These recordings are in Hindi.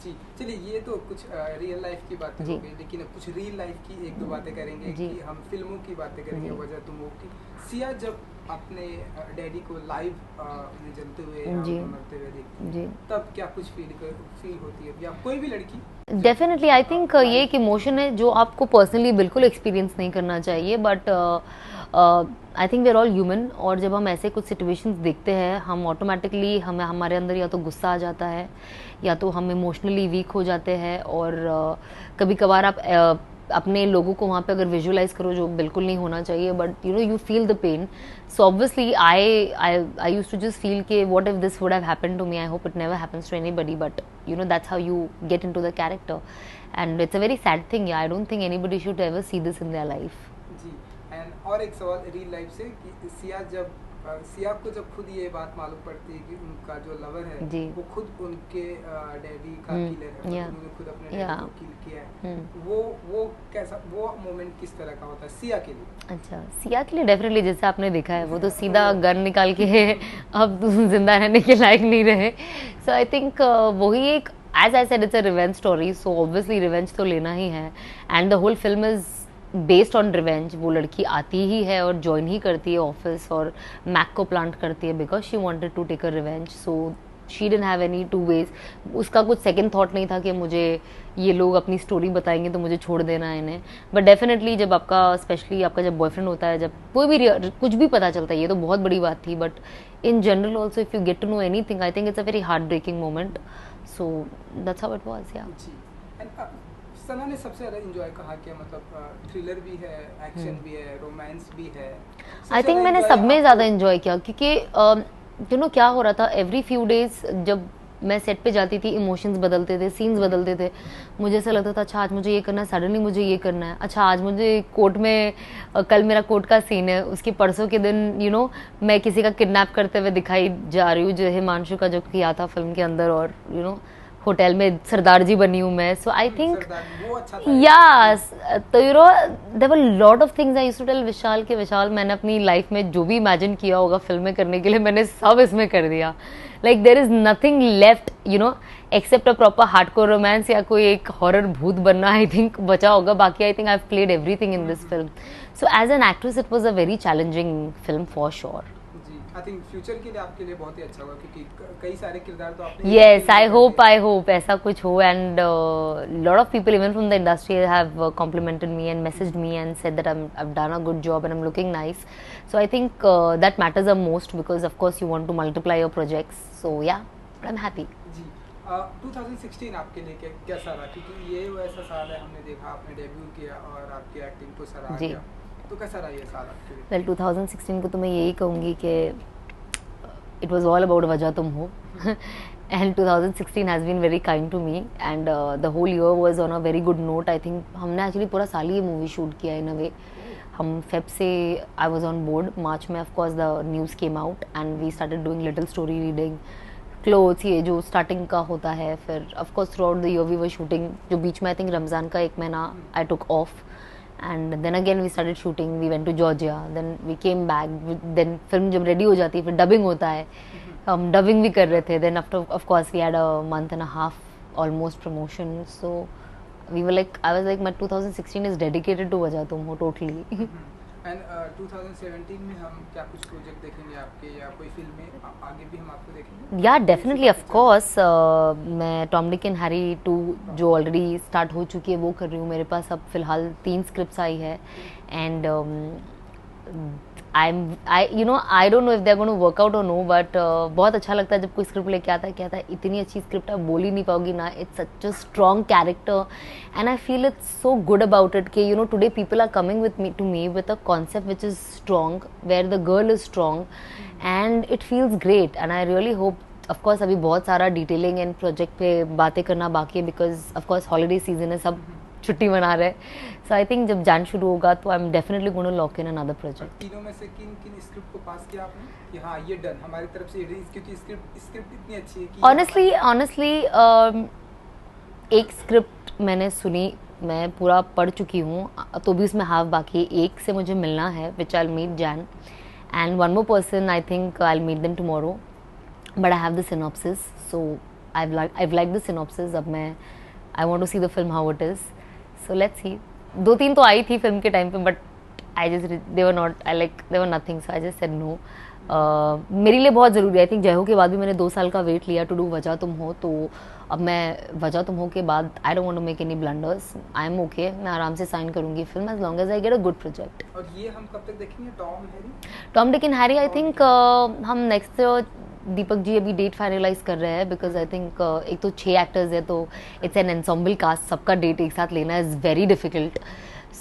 जी चलिए, ये तो कुछ रियल लाइफ की बातें हो गई, लेकिन अब कुछ रियल लाइफ की एक दो बातें करेंगे कि हम फिल्मों की बातें करेंगे। वजह तुम हो कि सिया जब अपने डैडी को लाइव उन्हें जलते हुए या उन्हें मरते हुए देखती है, तब क्या कुछ फील होती है, या कोई भी लड़की? डेफिनेटली आई थिंक ये एक इमोशन है जो आपको पर्सनली बिल्कुल एक्सपीरियंस नहीं करना चाहिए, but I think we are all human, और जब हम ऐसे कुछ सिचुएशंस देखते हैं हम ऑटोमेटिकली हमारे अंदर या तो गुस्सा आ जाता है या तो हम इमोशनली वीक हो जाते हैं, और कभी कभार आप अपने लोगों को वहाँ पे अगर विजुअलाइज करो, जो बिल्कुल नहीं होना चाहिए, but you feel the pain. So obviously I used to just feel के what if this would have happened to me, I hope it never happens to anybody, but that's how you get into the character, and it's a very sad thing. I don't think anybody should ever see this in their life. जी, एंड और एक सवाल रियल लाइफ से कि सिया को जब खुद ये बात मालूम पड़ती है कि उनका जो लवर है वो खुद उनके डैडी का किलर है, उन्होंने खुद अपने डैडी को किल किया है, वो कैसा, वो मोमेंट किस तरह का होता है सिया के लिए? अच्छा, सिया के लिए डेफिनेटली जैसे आपने देखा है वो तो सीधा गन निकाल के अब जिंदा रहने के लायक नहीं रहे. सो आई थिंक वही एक, as I said, it's a revenge story, so obviously revenge तो लेना ही है, and the whole film is based on revenge. वो लड़की आती ही है और ज्वाइन ही करती है ऑफिस और मैक को प्लांट करती है because she wanted to take a revenge. So she didn't have any two ways. उसका कुछ सेकंड थॉट नहीं था कि मुझे ये लोग अपनी स्टोरी बताएंगे तो मुझे छोड़ देना है इन्हें. बट डेफिनेटली जब आपका, स्पेशली आपका जब बॉयफ्रेंड होता है, जब कोई भी कुछ भी पता चलता है, ये तो बहुत बड़ी बात थी, but in general also if you get to know anything, I think it's a very heartbreaking moment. So that's how it was. या सना ने सबसे ज़्यादा एंजॉय कहा कि मतलब थ्रिलर भी है, एक्शन भी है, रोमांस भी है. आई थिंक मैंने सब में ज़्यादा एंजॉय किया, क्योंकि क्या हो रहा था, एवरी फ्यू डेज जब मैं सेट पे जाती थी इमोशंस बदलते थे, सीन्स बदलते थे. मुझे ऐसा लगता था अच्छा आज मुझे ये करना है, सडनली मुझे ये करना है, अच्छा आज मुझे कोर्ट में, कल मेरा कोर्ट का सीन है, उसके परसों के दिन मैं किसी का किडनैप करते हुए दिखाई जा रही हूँ, जो हिमांशु का जो किया था फिल्म के अंदर, और होटल में सरदार जी बनी हूँ मैं. सो आई थिंक यस, तो there were lot of things I used to tell Vishal के, विशाल मैंने अपनी लाइफ में जो भी इमेजिन किया होगा फिल्में करने के लिए मैंने सब इसमें कर दिया. Like there is nothing left except a proper hardcore romance या कोई एक हॉरर भूत बनना आई थिंक बचा होगा. बाकी I think I have played everything in this film. So as an actress it was a very challenging film for sure. I think future के लिए आपके लिए बहुत ही अच्छा होगा, क्योंकि कई सारे किरदार तो आपने. यस, आई होप ऐसा कुछ हो, and lot of people even from the industry have complimented me and messaged me and said that I have done a good job and I am looking nice. So I think that matters the most, because of course you want to multiply your projects. So yeah, I am happy. जी, 2016 आपके लिए कैसा रहा, क्योंकि ये वो ऐसा साल है, हमने देखा आपने डेब्यू किया और आपकी एक्टिंग को सराहा गया, तो कैसा रहा ये साल आपके लिए? वेल 2016 को तो मैं यही कहूँगी कि इट वॉज ऑल अबाउट वजह तुम हो. And 2016 has been very kind to me, and the whole year was on a very good note. I think हमने एक्चुअली पूरा साल ही ये मूवी शूट किया इन अ वे. हम फेब से I was on board, March में of course the news came out and we started doing little story reading, clothes, ये जो स्टार्टिंग का होता है. फिर of course throughout the year we were shooting, जो बीच में आई थिंक रमज़ान का 1 महीना I took off. And then again we started shooting, we went to Georgia, then we came back, then film जब ready हो जाती है फिर dubbing होता है, हम dubbing भी कर रहे थे. Then after of course we had a month and a half almost promotion, so we were like, I was like my 2016 is dedicated to वजह तुम हो totally. एंड 2017 में हम क्या कुछ प्रोजेक्ट देखेंगे आपके, या कोई फिल्में आगे भी हम आपको देखेंगे? या डेफिनेटली ऑफ कोर्स, मैं टॉम डिक एंड हैरी 2 जो ऑलरेडी स्टार्ट हो चुकी है वो कर रही हूँ. मेरे पास अब फिलहाल 3 स्क्रिप्ट्स आई है, and I don't know if they are going to work out और नो, बट बहुत अच्छा लगता है जब कोई स्क्रिप्ट लेके आता है, कहता है इतनी अच्छी स्क्रिप्ट आप बोल ही नहीं पाओगी ना, it's such a strong character, and I feel it's so good about it कि today people are coming to me with a concept which is strong, where the girl is strong, and it feels great. And I really hope, of course अभी बहुत सारा डिटेलिंग एंड प्रोजेक्ट पे बातें करना बाकी है, because of course holiday season है, सब छुट्टी मना रहे. सो आई थिंक जब जान शुरू होगा तो I am definitely going to lock in another project. तीनों में से किन स्क्रिप्ट को पास किया आपने कि हाँ ये डन हमारी तरफ से, क्योंकि स्क्रिप्ट इतनी अच्छी है कि ऑनेस्टली एक स्क्रिप्ट मैंने सुनी, मैं पूरा पढ़ चुकी हूँ, तो भी उसमें हाफ बाकी, एक से मुझे मिलना है which I will meet Jain, and one more person I think I will meet them tomorrow, but I have the synopsis. So I've liked the synopsis. अब मैं I want to see the film how it is. So let's see. 2-3 तो आई थी फिल्म के टाइम पे, but they were nothing, so I just said no. मेरे लिए बहुत ज़रूरी है. आई थिंक जय हो के बाद भी मैंने 2 साल का वेट लिया टू डू वजह तुम हो, तो अब मैं वजह तुम हो के बाद I don't want to make any blunders. I am okay, मैं आराम से साइन करूंगी film as long as I get a good project. और ये हम कब तक देखेंगे Tom Dick and Harry? I think हम नेक्स्ट दीपक जी अभी डेट फाइनलाइज कर रहे हैं, बिकॉज आई थिंक एक तो 6 एक्टर्स है, तो इट्स एन एनसॉम्बल कास्ट, सबका डेट एक साथ लेना is very difficult.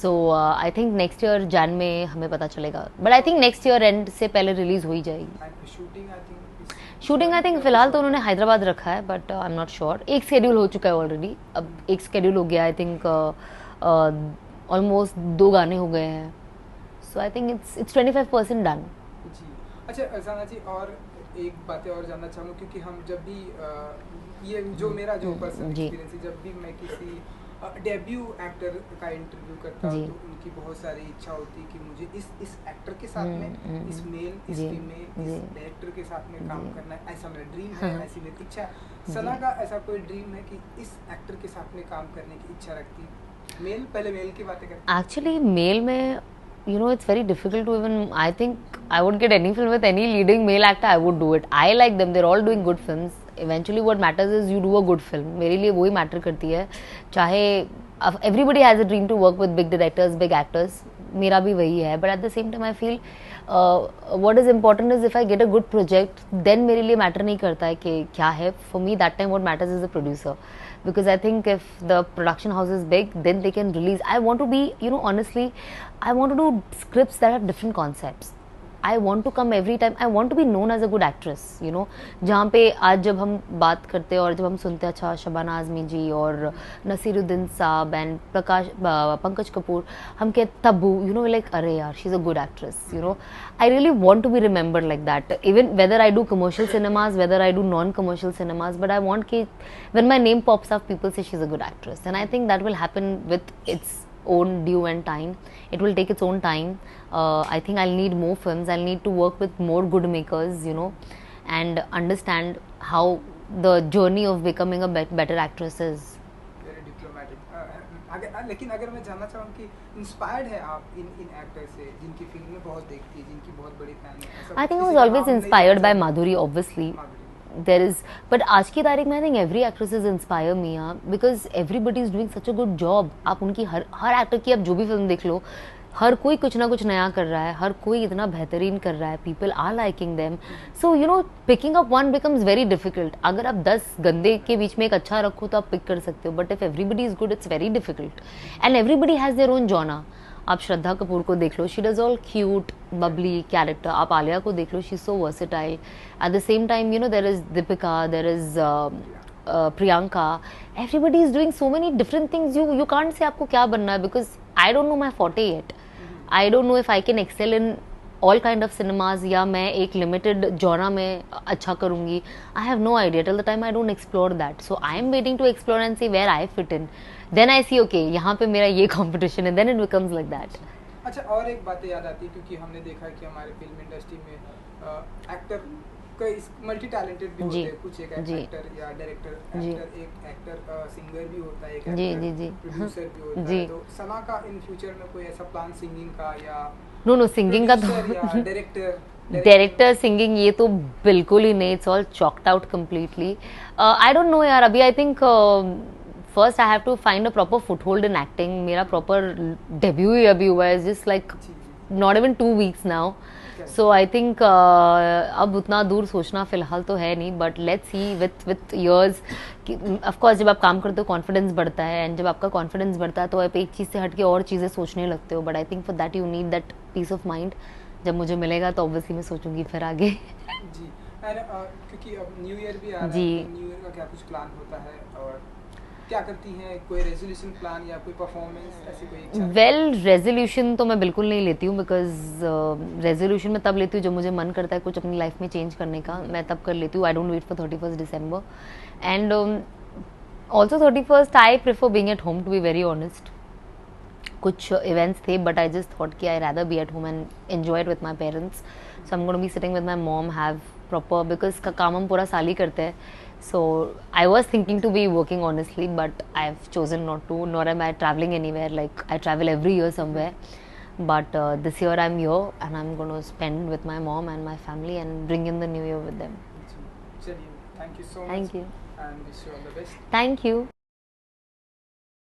So I think next year Jain में हमें पता चलेगा, but I think next year and से पहले रिलीज हो ही जाएगी. शूटिंग आई थिंक फिलहाल तो उन्होंने हैदराबाद रखा है, but I am not sure. एक शेड्यूल हो चुका है ऑलरेडी, अब एक शेड्यूल हो गया. आई थिंक ऑलमोस्ट 2 गाने हो गए हैं. सो आई थिंक इट्स 25% डन. अच्छा अरसाना जी, और एक बातें और जानना चाहूँगा, क्योंकि हम जब भी ये जो मेरा जो पर्सनल एक्सपीरियंस है, जब भी मैं किसी डेब्यू एक्टर का इंटरव्यू करता हूँ, तो उनकी बहुत सारी इच्छा होती है कि मुझे इस एक्टर के साथ में, इस मेल, इस फीमेल, इस डायरेक्टर के साथ में काम करना है, ऐसा मेरा ड्रीम है, ऐसी मेरी इच्छा है. सना का ऐसा कोई ड्रीम है कि इस एक्टर के साथ में काम करने की इच्छा रखती है? मेल, पहले मेल की बातें करते हैं. एक्चुअली मेल में it's very difficult to even, I think I would get any film with any leading male actor, I would do it. I like them, they're all doing good films. Eventually what matters is you do a good film. मेरे लिए वही मैटर करती है. चाहे everybody has a dream to work with big directors, big actors. मेरा भी वही है, but at the same time I feel what is important is if I get a good project, then मेरे लिए मैटर नहीं करता है कि क्या है. For me that time what matters is the producer. Because I think if the production house is big, then they can release. I want to be, honestly, I want to do scripts that have different concepts. I want to come every time. I want to be known as a good actress, जहाँ पे आज जब हम बात करते हैं और जब हम सुनते हैं, अच्छा शबाना आज़मी जी और नसीरुद्दीन साहब एंड पंकज कपूर, हम कहते तब्बू, like अरे यार she is a good actress. I really want to be remembered like that. Even whether I do commercial cinemas, whether I do non-commercial cinemas, but I want कि when my name pops up, people say she's a good actress, and I think that will happen with its own due and time. It will take its own time. I think I'll need more films. I'll need to work with more good makers, and understand how the journey of becoming a better actress is. Very diplomatic. लेकिन अगर मैं जानना चाहूँ कि इंस्पायर्ड है आप इन एक्टर से जिनकी फिल्में बहुत देखती है, जिनकी बहुत बड़ी फैन है? I think I was always inspired by Madhuri, obviously. There is, but आज की तारीख में I think every actress is inspire me, because everybody is doing such a good job. आप उनकी हर एक्टर की आप जो भी फिल्म देख लो, हर कोई कुछ ना कुछ नया कर रहा है, हर कोई इतना बेहतरीन कर रहा है. People are liking them. So picking up one becomes very difficult. अगर आप 10 गंदे के बीच में एक अच्छा रखो तो आप पिक कर सकते हो, but if everybody is good it's very difficult. And everybody has their own genre. आप श्रद्धा कपूर को देख लो, she does all cute bubbly character. आप आलिया को देख लो, she is so versatile. At the same time there is Deepika, there is Priyanka. Everybody is doing so many different things. You can't say आपको क्या बनना है, because I don't know my forte yet. I don't know if I can excel in all kind of cinemas, या मैं एक लिमिटेड जॉनर में अच्छा करूंगी. I have no idea till the time I don't explore that. So I am waiting to explore and see where I fit in. Then I see, okay, यहाँ पे मेरा ये competition है, then it becomes like that. अच्छा, और एक बात याद आती है, क्योंकि हमने देखा है कि हमारे फिल्म इंडस्ट्री में एक्टर कई मल्टी टैलेंटेड भी होते हैं. कुछ एक एक्टर या डायरेक्टर, एक एक्टर सिंगर भी होता है, एक एक्टर प्रोड्यूसर भी होता है. तो सना का इन फ्यूचर में कोई ऐसा प्लान सिंगिंग का या नो सिंगिंग का तो डायरेक्टर सिंगिंग ये तो बिल्कुल ही नहीं. It's all choked out completely. I don't no यार. अभी I think first I have to find a proper foothold in acting. मेरा proper debut ही अभी हुआ है, just like not even 2 weeks now. So I think अब उतना दूर सोचना फिलहाल तो है नहीं, but let's see with years. Of course जब आप काम करते हो कॉन्फिडेंस बढ़ता है, and जब आपका कॉन्फिडेंस बढ़ता है तो आप एक चीज़ से हट के और चीज़ें सोचने लगते हो. But I think for that you need that peace of mind. जब मुझे मिलेगा तो obviously मैं सोचूंगी फिर आगे. जी. क्योंकि अब न्यू ईयर भी आ रहा है, न्यू ईयर का क्या कुछ प्लान होता है और क्या करती हैं? कोई रेजोल्यूशन प्लान या कोई परफॉर्मेंस ऐसी कोई इच्छा? वेल, रेजोल्यूशन तो मैं बिल्कुल नहीं लेती हूँ, बिकॉज रेजोल्यूशन मैं तब लेती हूँ जब मुझे मन करता है कुछ अपनी लाइफ में चेंज करने का, मैं तब कर लेती हूँ. I don't wait for 31 December. And also 31st I prefer being at home, to be very honest. कुछ इवेंट्स थे, बट आई जस्ट थॉट कि I rather be at home and enjoy it with my parents. So I am going to be sitting with my mom, have proper, because का काम हम पूरा साल ही करते हैं. So I was thinking to be working honestly, but I've chosen not to, nor am I traveling anywhere. Like I travel every year somewhere, but this year I'm here and I'm going to spend with my mom and my family and bring in the new year with them. Thank you so much. Thank you. And wish you all the best. Thank you.